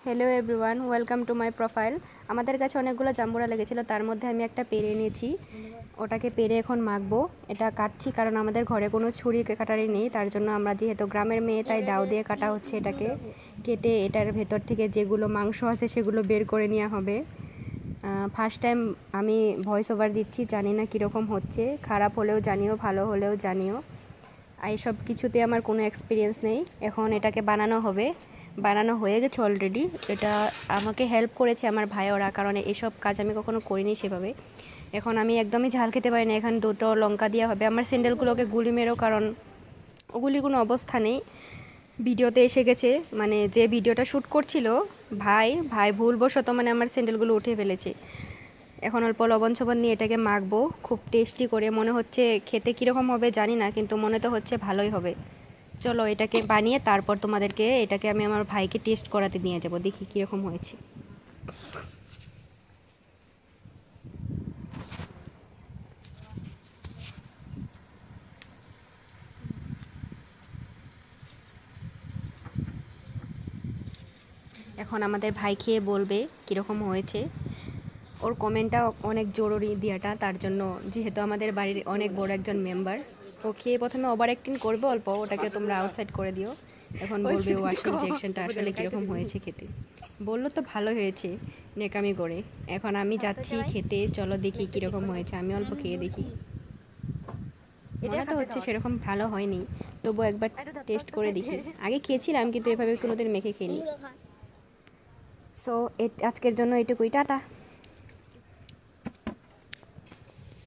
Hello everyone, welcome to my profile. আমাদের কাছে অনেকগুলো জাম্বুরা লেগেছিল, তার মধ্যে আমি একটা পেরে নিয়েছি। ওটাকে পেরে এখন মাখবো। এটা কাটছি কারণ আমাদের ঘরে কোনো ছুরি কাটারি নেই, তার জন্য আমরা যেহেতু গ্রামের মেয়ে তাই দাও দিয়ে কাটা হচ্ছে। এটাকে কেটে এটার ভেতর থেকে যেগুলো মাংস আছে সেগুলো বের করে নেওয়া হবে। ফার্স্ট টাইম আমি ভয়েস ওভার দিচ্ছি, জানি না কীরকম হচ্ছে। খারাপ হলেও জানিও, ভালো হলেও জানিও। এইসব কিছুতে আমার কোনো এক্সপিরিয়েন্স নেই। এখন এটাকে বানানো হবে, বানানো হয়ে গেছে অলরেডি। এটা আমাকে হেল্প করেছে আমার ভাই ওরা, কারণ এসব কাজ আমি কখনো করিনি সেভাবে। এখন আমি একদমই ঝাল খেতে পারি না, এখানে দুটো লঙ্কা দেওয়া হবে। আমার স্যান্ডেলগুলোকে গুলি মেরো, কারণ ওগুলির কোনো অবস্থা নেই। ভিডিওতে এসে গেছে, মানে যে ভিডিওটা শ্যুট করছিল ভাই ভুলবশত মানে আমার স্যান্ডেলগুলো উঠে ফেলেছে। এখন অল্প লবণ ছবন নিয়ে এটাকে মাখবো খুব টেস্টি করে। মনে হচ্ছে খেতে কীরকম হবে জানি না, কিন্তু মনে তো হচ্ছে ভালোই হবে। চলো এটাকে বানিয়ে তারপর তোমাদেরকে এটাকে আমি আমার ভাইকে টেস্ট করাতে নিয়ে যাব, দেখি কীরকম হয়েছে। এখন আমাদের ভাই খেয়ে বলবে কীরকম হয়েছে। ওর কমেন্টটা অনেক জরুরি দেওয়াটা, তার জন্য যেহেতু আমাদের বাড়ির অনেক বড় একজন মেম্বার। ও খেয়ে প্রথমে ওভার অ্যাক্টিং করবে অল্প, ওটাকে তোমরা আউটসাইড করে দিও। এখন বলবে ও আসল রিয়াকশনটা আসলে কীরকম হয়েছে খেতে। বললো তো ভালো হয়েছে নেকামি করে। এখন আমি যাচ্ছি খেতে, চলো দেখি কীরকম হয়েছে। আমি অল্প খেয়ে দেখি। মনে তো হচ্ছে সেরকম ভালো হয়নি, তবু একবার টেস্ট করে দেখি। আগে খেয়েছিলাম কিন্তু এভাবে কোনোদিন মেখে খেয়ে নিই। সো আজকের জন্য এটুকুই, টাটা।